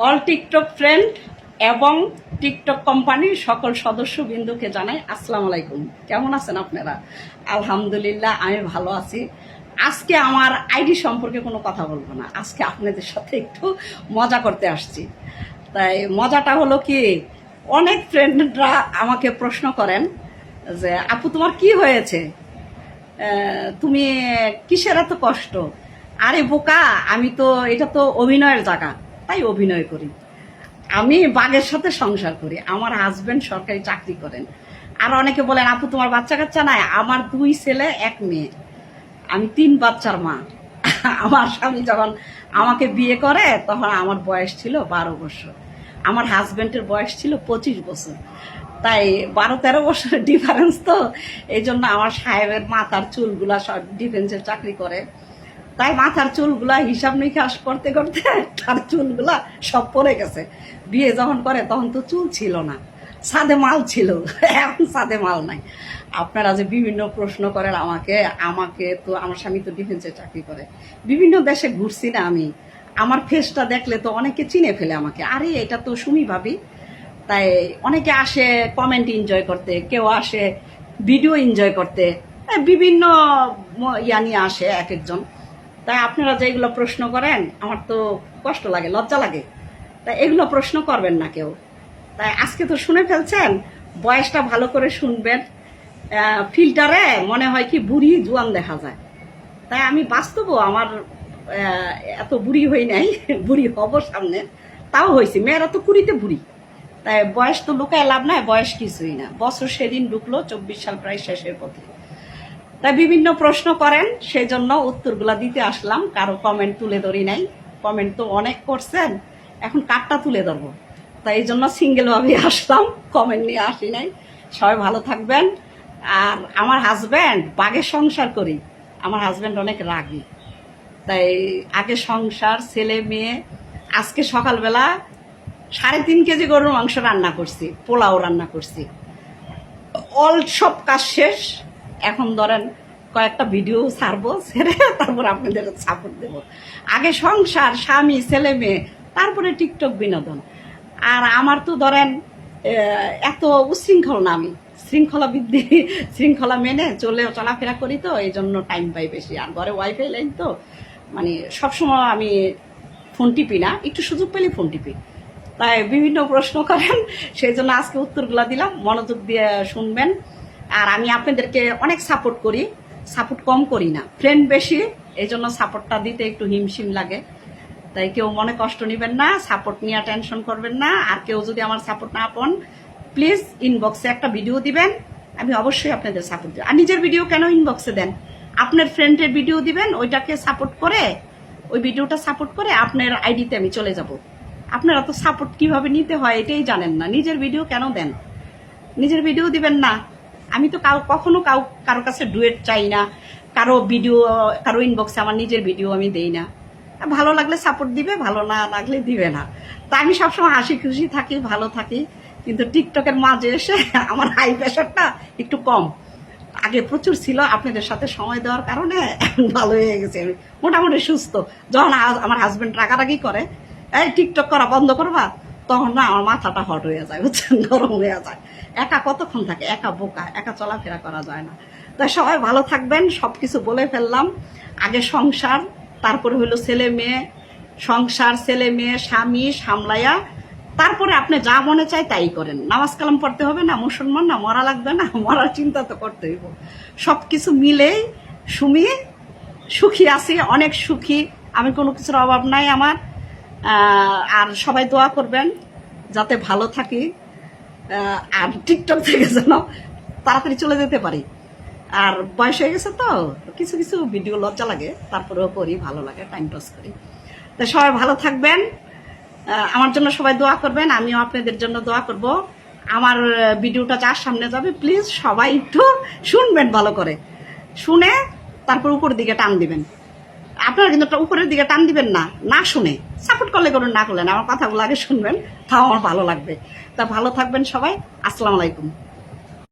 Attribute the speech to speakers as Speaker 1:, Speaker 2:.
Speaker 1: All TikTok friend এবং TikTok কোম্পানির সকল সদস্যবৃন্দকে জানাই আসসালামু আলাইকুম। কেমন আছেন আপনারা? আলহামদুলিল্লাহ আমি ভালো আছি। আজকে আমার আইডি সম্পর্কে কোনো কথা বলবো না, আজকে আপনাদের সাথে একটু মজা করতে আসছি। তাই মজাটা হলো কি, অনেক ফ্রেন্ডরা আমাকে প্রশ্ন করেন যে আপু তোমার কি হয়েছে, তুমি কিসের এত কষ্ট? আরে বোকা, আমি তো এটা তো অভিনয়ের জায়গা, তাই অভিনয় করি। আমি বাঘের সাথে সংসার করি, আমার হাজবেন্ড সরকারি চাকরি করেন। আর অনেকে বলেন আপু তোমার বাচ্চা কাচ্চা নাই। আমার 2 ছেলে 1 মেয়ে, আমি 3 বাচ্চার মা। আমার স্বামী যখন আমাকে বিয়ে করে তখন আমার বয়স ছিল 12 বছর, আমার হাজবেন্ডের বয়স ছিল 25 বছর। তাই 12-13 বছরের ডিফারেন্স। তো এই জন্য আমার সাহেবের মাথার চুলগুলা সব ডিফেন্সের চাকরি করে, তাই মাথার চুলগুলা হিসাব নিকাশ করতে করতে তার চুলগুলা সব পড়ে গেছে। বিয়ে যখন করে তখন তো চুল ছিল না, সাদে মাল ছিল, এখন সাদে মাল নাই। আপনারা যে বিভিন্ন প্রশ্ন করেন আমাকে তো আমার স্বামী তো ডিফেন্সে চাকরি করে, বিভিন্ন দেশে ঘুরছি না আমি, আমার ফেসটা দেখলে তো অনেকে চিনে ফেলে আমাকে, আরে এটা তো সুমি ভাবি। তাই অনেকে আসে কমেন্ট এনজয় করতে, কেউ আসে ভিডিও এনজয় করতে, বিভিন্ন ইয়া নিয়ে আসে এক একজন। তাই আপনারা যেগুলো প্রশ্ন করেন আমার তো কষ্ট লাগে, লজ্জা লাগে। তাই এগুলো প্রশ্ন করবেন না কেউ। তাই আজকে তো শুনে ফেলছেন, বয়সটা ভালো করে শুনবেন। ফিল্টারে মনে হয় কি বুড়ি জোয়ান দেখা যায়, তাই আমি বাস্তবও আমার এত বুড়ি হই নাই, বুড়ি হব সামনে, তাও হয়েছি। মেয়েরা তো কুড়িতে বুড়ি, তাই বয়স তো লুকায় লাভ নাই, বয়স কিছুই না। বছর সেদিন ঢুকলো, 24 সাল প্রায় শেষের পথে। তাই বিভিন্ন প্রশ্ন করেন, সেই জন্য উত্তরগুলা দিতে আসলাম। কারো কমেন্ট তুলে ধরি নাই, কমেন্ট তো অনেক করছেন, এখন কারটা তুলে ধরবো, তাই এই জন্য সিঙ্গেলভাবে আসলাম, কমেন্ট নিয়ে আসি নাই। সবাই ভালো থাকবেন। আর আমার হাজব্যান্ড, বাঘের সংসার করি, আমার হাজব্যান্ড অনেক রাগী। তাই আগে সংসার, ছেলে মেয়ে। আজকে সকালবেলা 3.5 কেজি গরুর মাংস রান্না করছি, পোলাও রান্না করছি, অল সব কাজ শেষ। এখন ধরেন কয়েকটা ভিডিও ছাড়বো, ছেড়ে তারপর আপনাদের সাপোর্ট দেব। আগে সংসার, স্বামী, ছেলে মেয়ে, তারপরে টিকটক বিনোদন। আর আমার তো ধরেন এত উশৃঙ্খল না, আমি শৃঙ্খলা মেনে চলাফেরা করি, তো এই জন্য টাইম পাই বেশি। আর ঘরে ওয়াইফাই লাইন তো, মানে সবসময় আমি ফোন টিপি না, একটু সুযোগ পেলে ফোন টিপি। তাই বিভিন্ন প্রশ্ন করেন, সেই জন্য আজকে উত্তরগুলো দিলাম, মনোযোগ দিয়ে শুনবেন। আর আমি আপনাদেরকে অনেক সাপোর্ট করি, সাপোর্ট কম করি না, ফ্রেন্ড বেশি, এই জন্য সাপোর্টটা দিতে একটু হিমশিম লাগে। তাই কেউ মনে কষ্ট নেবেন না, সাপোর্ট নিয়ে টেনশন করবেন না। আর কেউ যদি আমার সাপোর্ট না পান, প্লিজ ইনবক্সে একটা ভিডিও দিবেন, আমি অবশ্যই আপনাদের সাপোর্ট দেব। আর নিজের ভিডিও কেন ইনবক্সে দেন, আপনার ফ্রেন্ডের ভিডিও দিবেন, ওইটাকে সাপোর্ট করে, ওই ভিডিওটা সাপোর্ট করে আপনার আইডিতে আমি চলে যাব। আপনারা তো সাপোর্ট কিভাবে নিতে হয় এটাই জানেন না, নিজের ভিডিও কেন দেন? নিজের ভিডিও দিবেন না। আমি তো কখনো কারো কাছে ডুয়েট চাই না, কারো ভিডিও, কারো ইনবক্সে আমার নিজের ভিডিও আমি দেই না। ভালো লাগলে সাপোর্ট দিবে, ভালো না লাগলে দিবে না। তা আমি সবসময় হাসি খুশি থাকি, ভালো থাকি। কিন্তু টিকটকের মাঝে এসে আমার হাই প্রেশারটা একটু কম, আগে প্রচুর ছিল, আপনাদের সাথে সময় দেওয়ার কারণে এখন ভালো হয়ে গেছে, আমি মোটামুটি সুস্থ। যখন আমার হাজবেন্ড রাগারাগি করে, এই টিকটক করা বন্ধ করবা, তখন না আমার মাথাটা হট হয়ে যায়, বুঝছেন, গরম হয়ে যায়। একা কতক্ষণ থাকে, একা বোকা, একা চলাফেরা করা যায় না। তাই সবাই ভালো থাকবেন। সবকিছু বলে ফেললাম। আগে সংসার, তারপরে হলো ছেলে মেয়ে, সংসার, ছেলে মেয়ে, স্বামী সামলাইয়া তারপরে আপনি যা মনে চায় তাই করেন। নামাজ কালাম পড়তে হবে না, মুসলমান না, মরা লাগবে না, মরার চিন্তা তো করতে হইব। সব কিছু মিলেই সুখী আছি, অনেক সুখী আমি, কোনো কিছুর অভাব নাই আমার। আর সবাই দোয়া করবেন যাতে ভালো থাকি, আর টিকটক থেকে যেন তাড়াতাড়ি চলে যেতে পারি। আর বয়স হয়ে গেছে তো কিছু কিছু ভিডিও লজ্জা লাগে, তারপরেও করি, ভালো লাগে, টাইম পাস করি। তো সবাই ভালো থাকবেন, আমার জন্য সবাই দোয়া করবেন, আমিও আপনাদের জন্য দোয়া করব। আমার ভিডিওটা যার সামনে যাবে, প্লিজ সবাই একটু শুনবেন, ভালো করে শুনে তারপর উপরের দিকে টান দিবেন। আপনারা কিন্তু উপরের দিকে টান দিবেন না, না শুনে সাপোর্ট করলে করুন, না করলেন, আমার কথাগুলো আগে শুনবেন, তাও আমার ভালো লাগবে। তা ভালো থাকবেন সবাই, আসসালামু আলাইকুম।